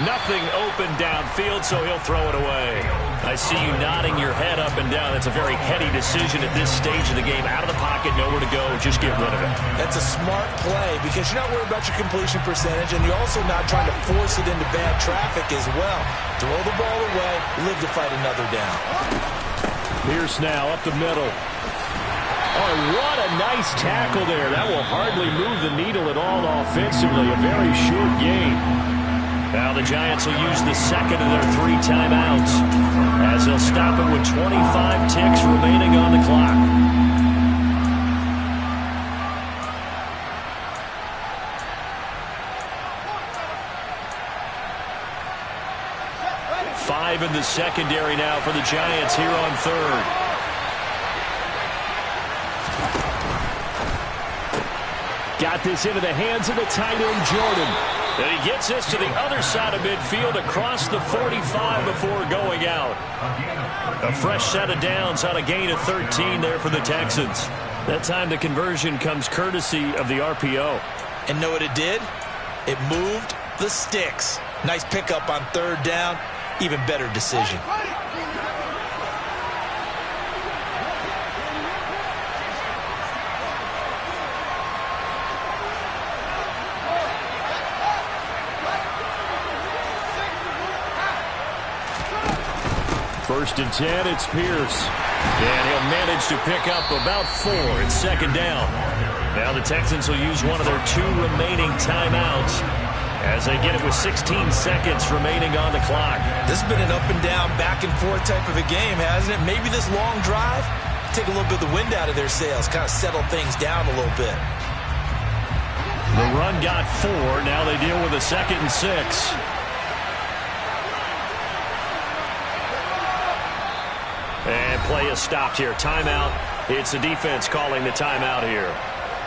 Nothing open downfield, so he'll throw it away. I see you nodding your head up and down. That's a very heady decision at this stage of the game. Out of the pocket, nowhere to go, just get rid of it. That's a smart play because you're not worried about your completion percentage, and you're also not trying to force it into bad traffic as well. Throw the ball away, live to fight another down. Pierce now up the middle. Oh, what a nice tackle there. That will hardly move the needle at all offensively. A very short game. Now the Giants will use the 2nd of their 3 timeouts as they'll stop it with 25 ticks remaining on the clock. Five in the secondary now for the Giants here on 3rd. Got this into the hands of the tight end, Jordan. And he gets this to the other side of midfield across the 45 before going out. A fresh set of downs on a gain of 13 there for the Texans. That time the conversion comes courtesy of the RPO. And know what it did? It moved the sticks. Nice pickup on 3rd down. Even better decision. First and 10, it's Pierce. And he'll manage to pick up about 4 at 2nd down. Now the Texans will use one of their 2 remaining timeouts as they get it with 16 seconds remaining on the clock. This has been an up and down, back and forth type of a game, hasn't it? Maybe this long drive, take a little bit of the wind out of their sails, kind of settle things down a little bit. The run got 4. Now they deal with a 2nd and 6. And play is stopped here. Timeout. It's the defense calling the timeout here.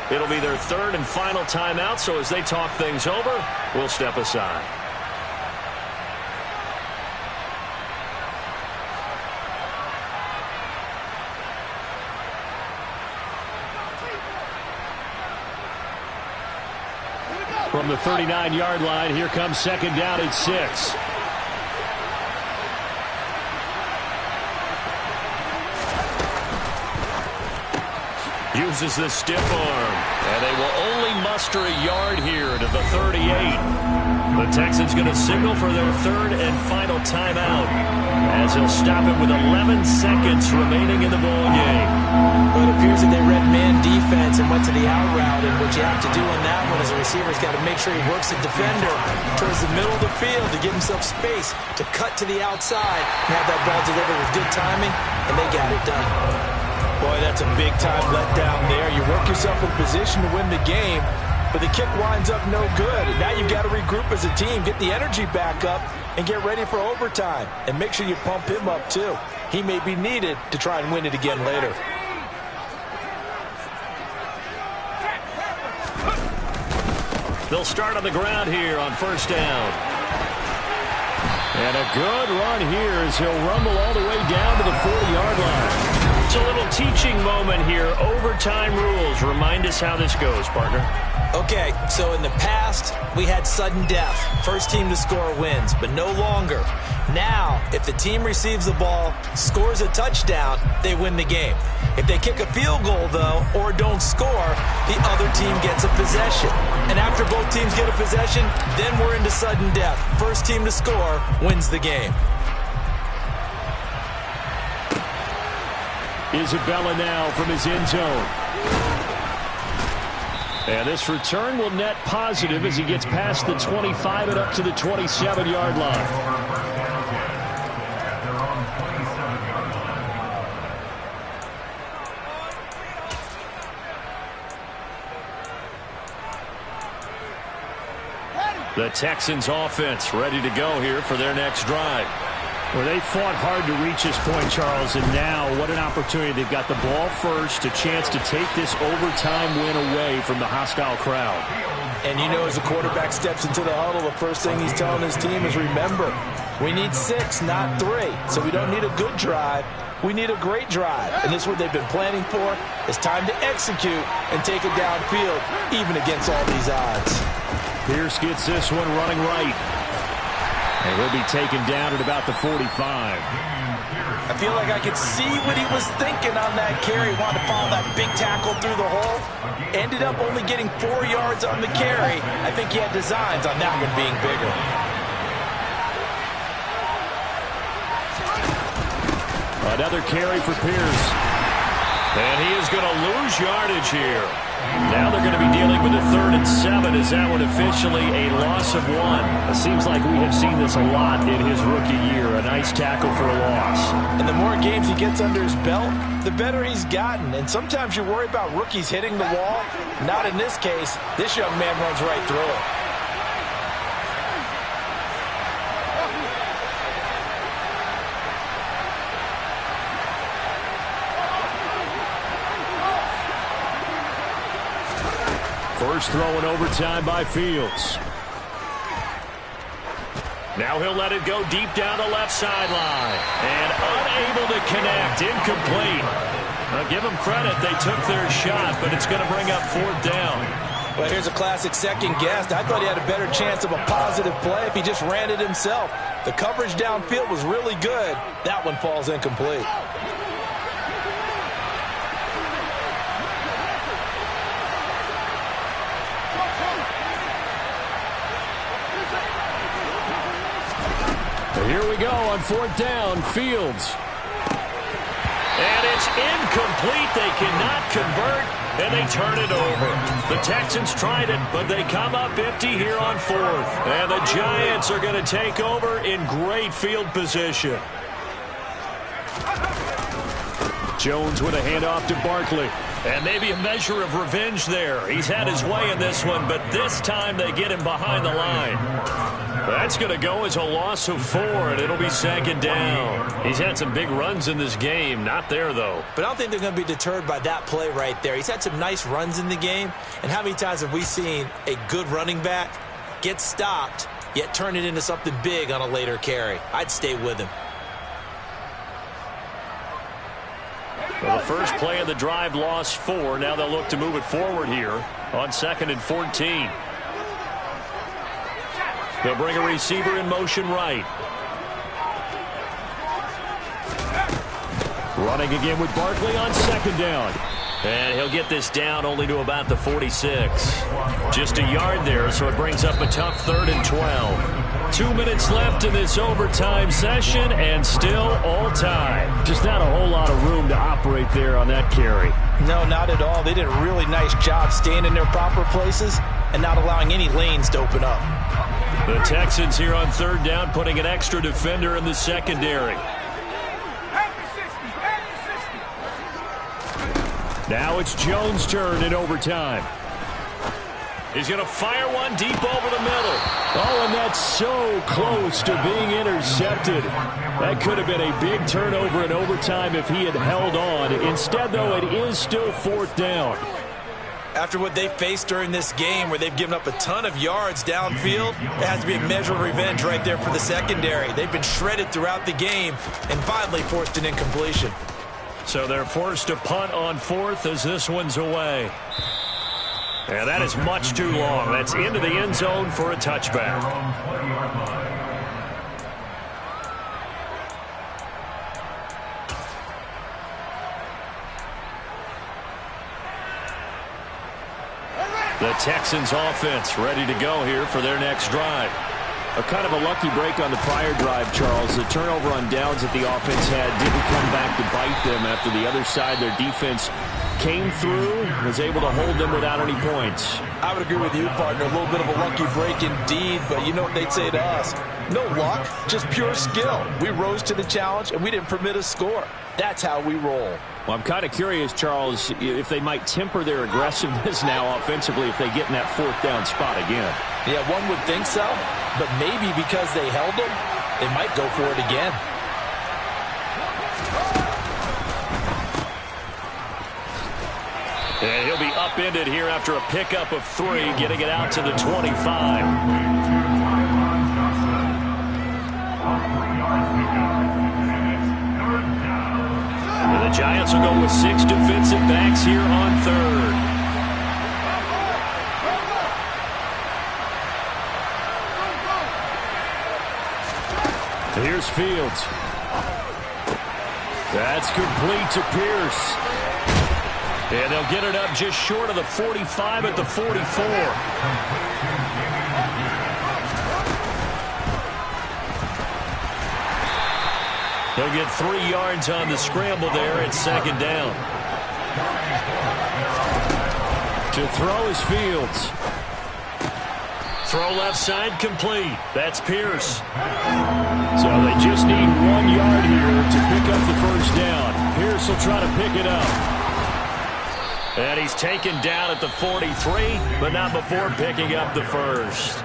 It'll be their 3rd and final timeout, so as they talk things over, we'll step aside. From the 39-yard line, here comes 2nd down at 6. Uses the stiff arm, and they will only muster a yard here to the 38. The Texans going to signal for their 3rd and final timeout as they'll stop it with 11 seconds remaining in the ball game. Well, it appears that they read man defense and went to the out route, and what you have to do on that one is a receiver's got to make sure he works the defender towards the middle of the field to give himself space to cut to the outside and have that ball delivered with good timing, and they got it done. Boy, that's a big-time letdown there. You work yourself in position to win the game, but the kick winds up no good. And now you've got to regroup as a team, get the energy back up, and get ready for overtime. And make sure you pump him up, too. He may be needed to try and win it again later. They'll start on the ground here on 1st down. And a good run here as he'll rumble all the way down to the 40-yard line. It's a little teaching moment here. Overtime rules. Remind us how this goes, partner. Okay, so in the past, we had sudden death. First team to score wins, but no longer. Now, if the team receives the ball, scores a touchdown, they win the game. If they kick a field goal, though, or don't score, the other team gets a possession. And after both teams get a possession, then we're into sudden death. First team to score wins the game. Isabella now from his end zone. And this return will net positive as he gets past the 25 and up to the 27-yard line. The Texans offense ready to go here for their next drive. Well, they fought hard to reach this point, Charles, and now what an opportunity. They've got the ball first, a chance to take this overtime win away from the hostile crowd. And you know, as the quarterback steps into the huddle, the first thing he's telling his team is, remember, we need 6, not 3. So we don't need a good drive. We need a great drive. And this is what they've been planning for. It's time to execute and take it downfield, even against all these odds. Pierce gets this one running right. And he'll be taken down at about the 45. I feel like I could see what he was thinking on that carry. Wanted to follow that big tackle through the hole. Ended up only getting 4 yards on the carry. I think he had designs on that one being bigger. Another carry for Pierce. And he is going to lose yardage here. Now they're going to be dealing with a 3rd and 7. Is that one officially a loss of 1? It seems like we have seen this a lot in his rookie year. A nice tackle for a loss. And the more games he gets under his belt, the better he's gotten. And sometimes you worry about rookies hitting the wall. Not in this case. This young man runs right through it. First throw in overtime by Fields. Now he'll let it go deep down the left sideline. And unable to connect. Incomplete. Now give them credit. They took their shot, but it's going to bring up 4th down. Well, here's a classic second guess. I thought he had a better chance of a positive play if he just ran it himself. The coverage downfield was really good. That one falls incomplete. Here we go on 4th down. Fields. And it's incomplete. They cannot convert, and they turn it over. The Texans tried it, but they come up empty here on fourth. And the Giants are going to take over in great field position. Jones with a handoff to Barkley. And maybe a measure of revenge there. He's had his way in this one, but this time they get him behind the line. That's going to go as a loss of 4, and it'll be second down. He's had some big runs in this game. Not there, though. But I don't think they're going to be deterred by that play right there. He's had some nice runs in the game. And how many times have we seen a good running back get stopped, yet turn it into something big on a later carry? I'd stay with him. Well, the first play of the drive lost 4. Now they'll look to move it forward here on 2nd and 14. They'll bring a receiver in motion right. Running again with Barkley on 2nd down. And he'll get this down only to about the 46. Just a yard there, so it brings up a tough 3rd and 12. 2 minutes left in this overtime session, and still all time. Just not a whole lot of room to operate there on that carry. No, not at all. They did a really nice job staying in their proper places and not allowing any lanes to open up. The Texans here on 3rd down, putting an extra defender in the secondary. Now it's Jones' turn in overtime. He's going to fire one deep over the middle. Oh, and that's so close to being intercepted. That could have been a big turnover in overtime if he had held on. Instead, though, it is still 4th down. After what they faced during this game where they've given up a ton of yards downfield, there has to be a measure of revenge right there for the secondary. They've been shredded throughout the game and finally forced an incompletion. So they're forced to punt on 4th as this one's away. And that is much too long. That's into the end zone for a touchback. The Texans offense ready to go here for their next drive. A kind of a lucky break on the prior drive, Charles. The turnover on downs that the offense had didn't come back to bite them after the other side. Their defense came through, was able to hold them without any points. I would agree with you, partner. A little bit of a lucky break indeed, but you know what they'd say to us? No luck, just pure skill. We rose to the challenge, and we didn't permit a score. That's how we roll. Well, I'm kind of curious, Charles, if they might temper their aggressiveness now offensively if they get in that 4th down spot again. Yeah, one would think so, but maybe because they held them, they might go for it again. And he'll be upended here after a pickup of 3, getting it out to the 25. And the Giants will go with 6 defensive backs here on 3rd. Here's Fields. That's complete to Pierce. And they'll get it up just short of the 45 at the 44. They'll get 3 yards on the scramble there at 2nd down. To throw is Fields. Throw left side complete. That's Pierce. So they just need 1 yard here to pick up the first down. Pierce will try to pick it up. And he's taken down at the 43, but not before picking up the first.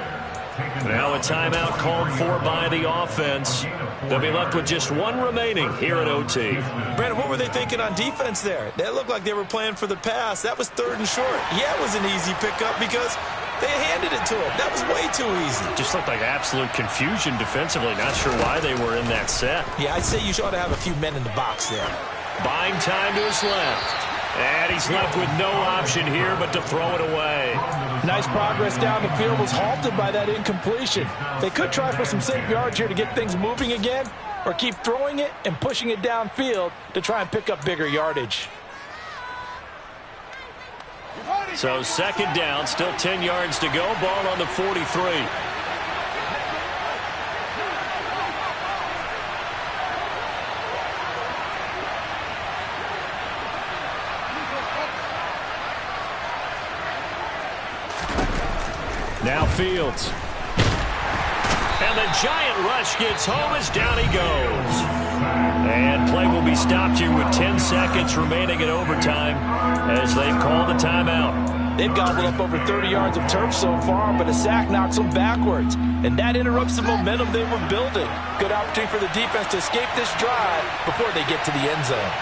Now a timeout called for by the offense. They'll be left with just 1 remaining here at OT. Brandon, what were they thinking on defense there? They looked like they were playing for the pass. That was 3rd and short. Yeah, it was an easy pickup because they handed it to him. That was way too easy. Just looked like absolute confusion defensively. Not sure why they were in that set. Yeah, I'd say you ought to have a few men in the box there. Buying time to his left. And he's left with no option here but to throw it away. Nice progress down the field was halted by that incompletion. They could try for some safe yards here to get things moving again, or keep throwing it and pushing it downfield to try and pick up bigger yardage. So 2nd down, still 10 yards to go. Ball on the 43. Now Fields. And the giant rush gets home as down he goes. And play will be stopped here with 10 seconds remaining in overtime as they've called a timeout. They've gobbled up over 30 yards of turf so far, but a sack knocks them backwards. And that interrupts the momentum they were building. Good opportunity for the defense to escape this drive before they get to the end zone.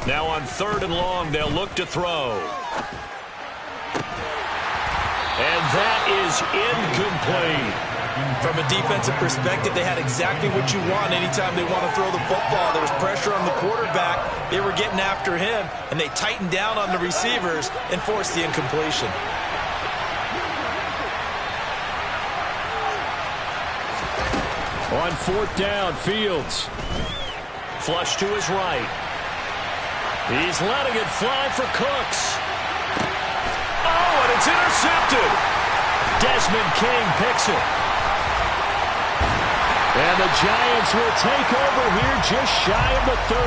Now on 3rd and long, they'll look to throw. And that is incomplete. From a defensive perspective, they had exactly what you want anytime they want to throw the football. There was pressure on the quarterback. They were getting after him, and they tightened down on the receivers and forced the incompletion. On 4th down, Fields. Flush to his right. He's letting it fly for Cooks. Oh, and it's intercepted. Desmond King picks it. And the Giants will take over here just shy of the 30.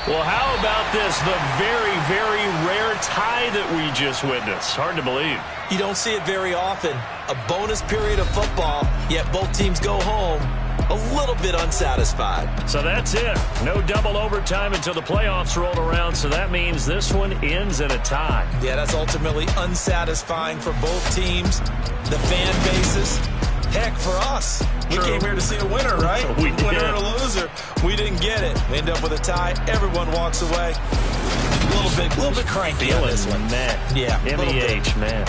Well, how about this? The very, very rare tie that we just witnessed. Hard to believe. You don't see it very often. A bonus period of football, yet both teams go home a little bit unsatisfied. So that's it. No double overtime until the playoffs roll around, so that means this one ends in a tie. Yeah, that's ultimately unsatisfying for both teams, the fan bases. Heck, for us. We came here to see a winner, right? We did. Winner and a loser. We didn't get it. We end up with a tie. Everyone walks away. A little bit cranky on this one. Man. Yeah. MEH, man.